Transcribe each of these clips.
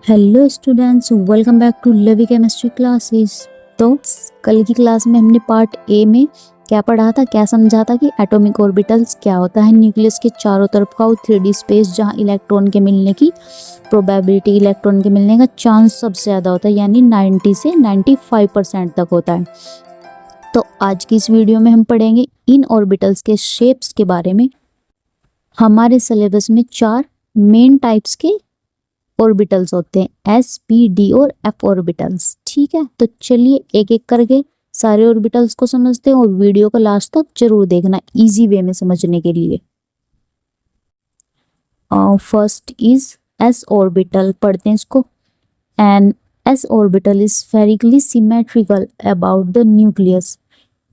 Hello students, welcome back to Lavi chemistry classes. तो कल की क्लास में हमने पार्ट ए में क्या पढ़ा था, क्या समझा था कि एटॉमिक ऑर्बिटल्स क्या होता है। न्यूक्लियस के चारों तरफ का वो 3D स्पेस जहाँ इलेक्ट्रॉन के मिलने की प्रोबेबिलिटी, इलेक्ट्रॉन के मिलने का चांस सबसे ज़्यादा होता है, यानी 90 से 95% तक होता है। तो आज की इस वीडियो में हम पढ़ेंगे इन ऑर्बिटल्स के शेप्स के बारे में। हमारे सिलेबस में 4 मेन टाइप्स के ऑर्बिटल्स होते हैं, एस, पी, डी और एफ ऑर्बिटल्स। ठीक है, तो चलिए एक एक करके सारे ऑर्बिटल्स को समझते हैं और वीडियो को लास्ट तक जरूर देखना, इजी वे में समझने के लिए। फर्स्ट इज एस ऑर्बिटल, पढ़ते हैं इसको। And S orbital is spherically symmetrical about the nucleus.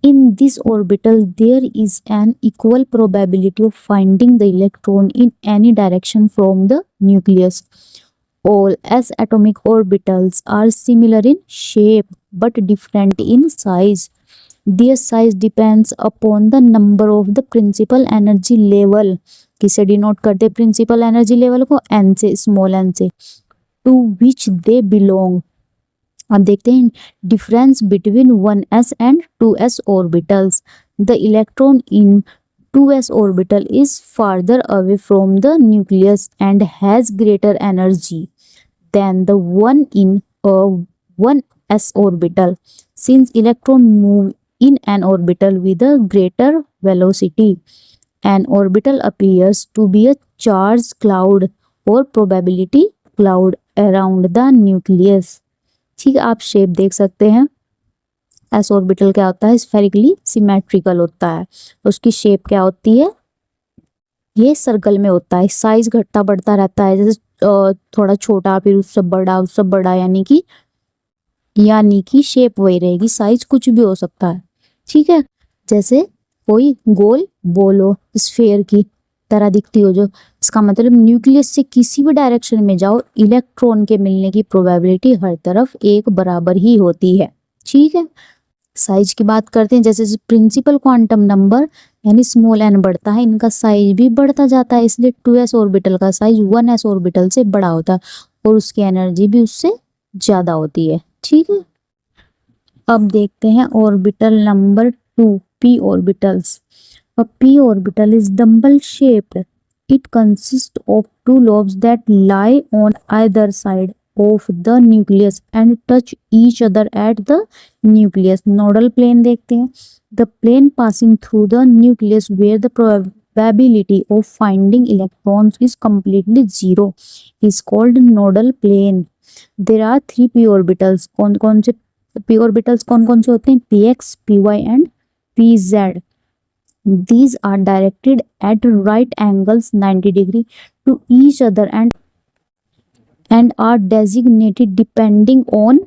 In this orbital, there is an equal probability of finding the electron in any direction from the nucleus. All s atomic orbitals are similar in shape but different in size. Their size depends upon the number of the principal energy level. किसे denote करते principal energy level को, n से, small n से, to which they belong. अब देखते हैं difference between 1s and 2s orbitals. The electron in 2s orbital is farther away from the nucleus and has greater energy than the one in 1s orbital, since electron move in an orbital with a greater velocity. An orbital appears to be a charged cloud or probability cloud around the nucleus. ठीक है, आप shape देख सकते हैं। S orbital क्या होता है, spherically symmetrical होता है। उसकी शेप क्या होती है, ये सर्कल में होता है। साइज घटता बढ़ता रहता है, जैसे थोड़ा छोटा फिर उससे बड़ा, उससे बड़ा, यानी कि शेप वही रहेगी, साइज कुछ भी हो सकता है। ठीक है, जैसे कोई गोल बॉल हो, स्फेयर की तरह दिखती हो, जो इसका मतलब न्यूक्लियस से किसी भी डायरेक्शन में जाओ, इलेक्ट्रॉन के मिलने की प्रोबेबिलिटी हर तरफ एक बराबर ही होती है। ठीक है, साइज की बात करते हैं। जैसे प्रिंसिपल क्वांटम नंबर यानी स्मॉल n बढ़ता है, इनका साइज भी बढ़ता जाता है, इसलिए 2s ऑर्बिटल का साइज 1s ऑर्बिटल से बड़ा होता है और उसकी एनर्जी भी उससे ज्यादा होती है। ठीक है, अब देखते हैं orbital number 2, p orbitals. A p orbital is dumbbell shaped. It consists of two lobes that lie on either side of the nucleus and touch each other at the nucleus. Nodal plane देखते हैं. The plane passing through the nucleus where the probability of finding electrons is completely zero is called nodal plane. There are 3 p orbitals. कौन से p orbitals कौन से होते हैं, px, py and pz. These are directed at right angles 90 degree to each other and are designated depending on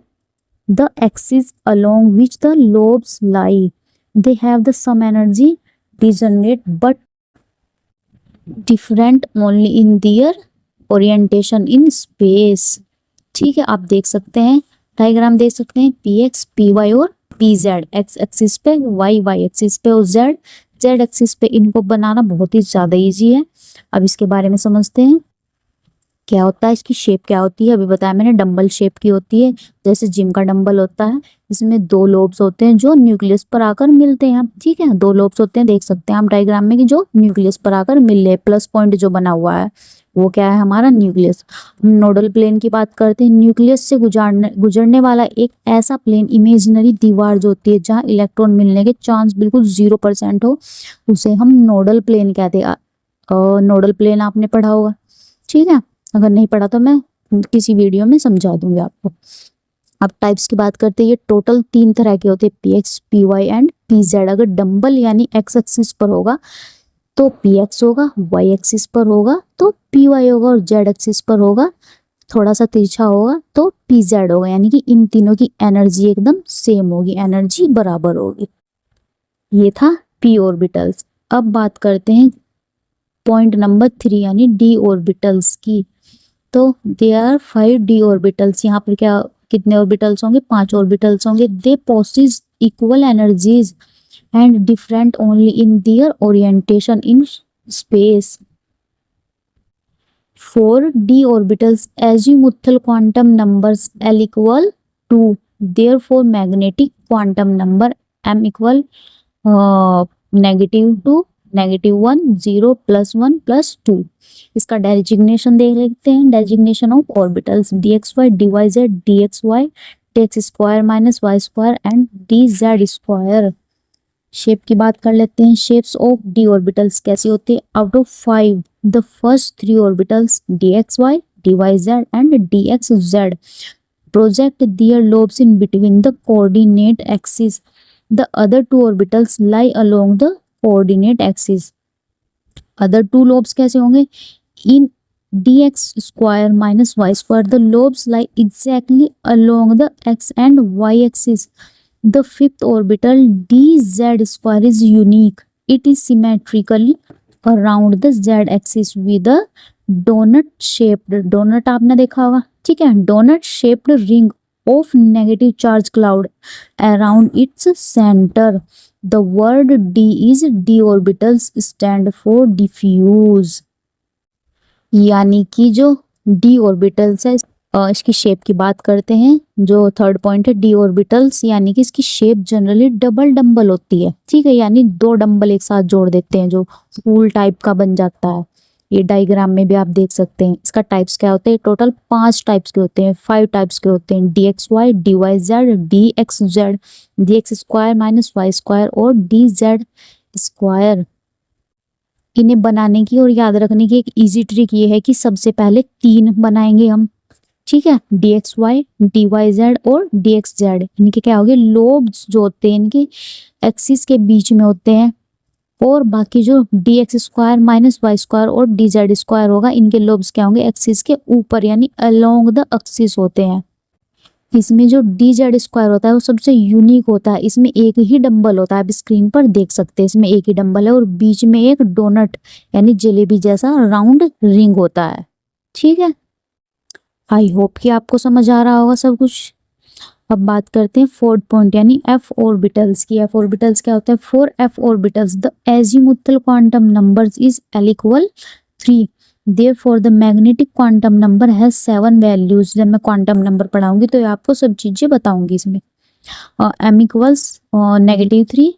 the axis along which the lobes lie. They have the same energy, degenerate but different only in their orientation in space. ठीक है, आप देख सकते हैं, diagram देख सकते हैं, P X, P Y और पी जेड, एक्स एक्सिस पे, वाई वाई एक्सिस पे और जेड जेड एक्सिस पे। इनको बनाना बहुत ही ज़्यादा इजी है। अब इसके बारे में समझते हैं, क्या होता है, इसकी शेप क्या होती है। अभी बताया मैंने, डंबल शेप की होती है, जैसे जिम का डंबल होता है। इसमें 2 लोब्स होते हैं जो न्यूक्लियस पर आकर मिलते हैं। ठीक है, 2 लोब्स होते हैं, देख सकते हैं हम डायग्राम में कि जो न्यूक्लियस पर आकर मिल रहे, प्लस पॉइंट जो बना हुआ है वो क्या है, हमारा न्यूक्लियस। नोडल प्लेन की बात करते हैं, न्यूक्लियस से गुजरने वाला एक ऐसा प्लेन, इमेजिनरी दीवार जो होती है जहाँ इलेक्ट्रॉन मिलने के चांस बिल्कुल 0% हो, उसे हम नोडल प्लेन कहते हैं। नोडल प्लेन आपने पढ़ा होगा। ठीक है, अगर नहीं पढ़ा तो मैं किसी वीडियो में समझा दूंगी आपको। अब टाइप्स की बात करते हैं, ये टोटल 3 तरह के होते हैं, P X, P Y and P Z. अगर डंबल यानी एक्स एक्सिस पर होगा तो पी एक्स होगा, वाई एक्सिस पर होगा तो पी वाई होगा और जेड एक्सिस पर होगा थोड़ा सा तिरछा होगा तो पी जेड होगा, यानी कि इन तीनों की एनर्जी एकदम सेम होगी, एनर्जी बराबर होगी। ये था पी ऑर्बिटल्स। अब बात करते हैं पॉइंट नंबर 3 यानी डी ऑर्बिटल्स की। तो दे आर 5 डी ऑर्बिटल्स। यहाँ पर क्या, कितने ऑर्बिटल्स होंगे, 5 ऑर्बिटल्स होंगे। They possess equal energies and different only in their orientation in space. for d orbitals azimuthal quantum numbers L equal to, therefore magnetic quantum number M equal -2, -1, 0, +1, +2। इसका designation देख लेते हैं। Designation of orbitals dxy, dyz, dxy, dx square minus Y square and dz square. Shape की बात कर लेते हैं। Shapes of D orbitals कैसी होती है? Out of 5 the first 3 orbitals dxy, dyz and dxz project their lobes in between the coordinate axes. The other 2 orbitals lie along the coordinate axis. Other 2 lobes कैसे होंगे? In dx square minus y square, the lobes lie exactly along the x and y axis. The 5th orbital dz square is unique. It is symmetrically around the z axis with a donut shaped, donut आपने देखा होगा, ठीक है, donut shaped ring of negative charge cloud around its center. The word d is d orbitals stand for diffuse। यानी कि जो d orbitals है, इसकी शेप की बात करते हैं। जो थर्ड पॉइंट है d orbitals, यानी कि इसकी शेप जनरली डबल डम्बल होती है, ठीक है, यानी 2 डम्बल एक साथ जोड़ देते हैं जो फूल टाइप का बन जाता है। ये डायग्राम में भी आप देख सकते हैं। इसका टाइप्स क्या होते हैं? टोटल 5 टाइप्स के होते हैं, 5 टाइप्स के होते हैं, dxy, dyz, dxz, dx square minus Y square और dz स्क्वायर। इन्हें बनाने की और याद रखने की एक इजी ट्रिक ये है कि सबसे पहले 3 बनाएंगे हम, ठीक है, dxy, dyz और dxz। इनके क्या होंगे? लोब्स जो होते हैं इनके एक्सिस के बीच में होते हैं, और बाकी जो dx square minus Y square और dz स्क्वायर होगा, इनके लोब्स क्या होंगे? एक्सिस के ऊपर यानी अलोंग द एक्सिस होते हैं। इसमें जो dz स्क्वायर होता है वो सबसे यूनिक होता है। इसमें एक ही डंबल होता है, आप स्क्रीन पर देख सकते हैं, इसमें एक ही डंबल है और बीच में एक डोनट यानी जलेबी जैसा राउंड रिंग होता है, ठीक है। आई होप कि आपको समझ आ रहा होगा सब कुछ। अब बात करते हैं 4th पॉइंट यानी f ऑर्बिटल्स की। f ऑर्बिटल्स क्या होता है? For f orbitals the azimuthal quantum numbers is L equal 3, therefore the magnetic quantum number has 7 values। जब मैं क्वांटम नंबर पढ़ाऊंगी तो आपको सब चीजें बताऊंगी इसमें। m equals -3,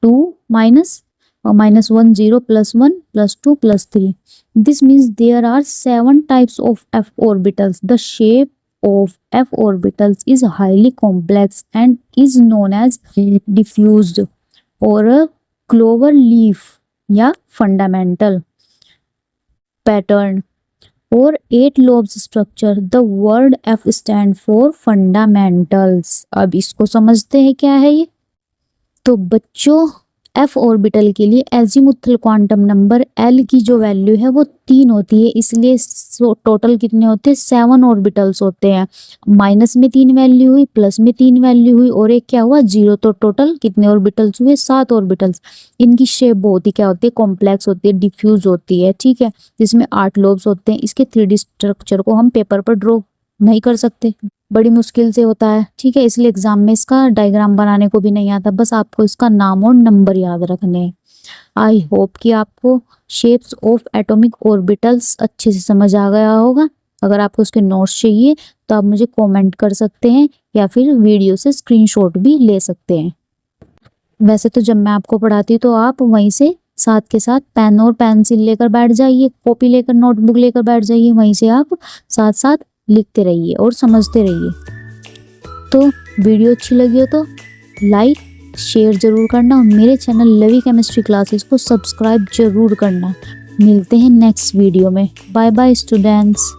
2, -1, 0, +1, +2, +3। This means there are 7 types of f orbitals. The shape of f orbitals is highly complex and is known as diffused or a clover leaf या fundamental pattern or 8 lobes structure। The word f stand for fundamentals। अब इसको समझते हैं क्या है ये। तो बच्चों f ऑर्बिटल के लिए एजीमुथल क्वांटम नंबर L की जो वैल्यू है वो 3 होती है, इसलिए टोटल कितने होते हैं? 7 ऑर्बिटल्स होते हैं। माइनस में 3 वैल्यू हुई, प्लस में 3 वैल्यू हुई और एक क्या हुआ? 0। तो टोटल कितने ऑर्बिटल्स हुए? 7 ऑर्बिटल्स। इनकी शेप बहुत ही क्या होती है? कॉम्प्लेक्स होती है, डिफ्यूज होती है, ठीक है, जिसमें 8 लोब्स होते हैं। इसके 3D स्ट्रक्चर को हम पेपर पर ड्रॉ नहीं कर सकते, बड़ी मुश्किल से होता है, ठीक है, इसलिए एग्जाम में इसका डायग्राम बनाने को भी नहीं आता, बस आपको इसका नाम और नंबर याद रखने हैं। आई होप कि आपको शेप्स ऑफ एटॉमिक ऑर्बिटल्स अच्छे से समझ आ गया होगा। अगर आपको उसके नोट्स चाहिए तो आप मुझे कमेंट कर सकते हैं या फिर वीडियो से स्क्रीनशॉट भी ले सकते हैं। वैसे तो जब मैं आपको पढ़ाती हूँ तो आप वहीं से साथ के साथ पेन और पेंसिल लेकर बैठ जाइए, कॉपी लेकर, नोटबुक लेकर बैठ जाइए, वहीं से आप साथ साथ लिखते रहिए और समझते रहिए। तो वीडियो अच्छी लगी हो तो लाइक शेयर जरूर करना और मेरे चैनल लवी केमिस्ट्री क्लासेस को सब्सक्राइब जरूर करना। मिलते हैं नेक्स्ट वीडियो में। Bye bye students.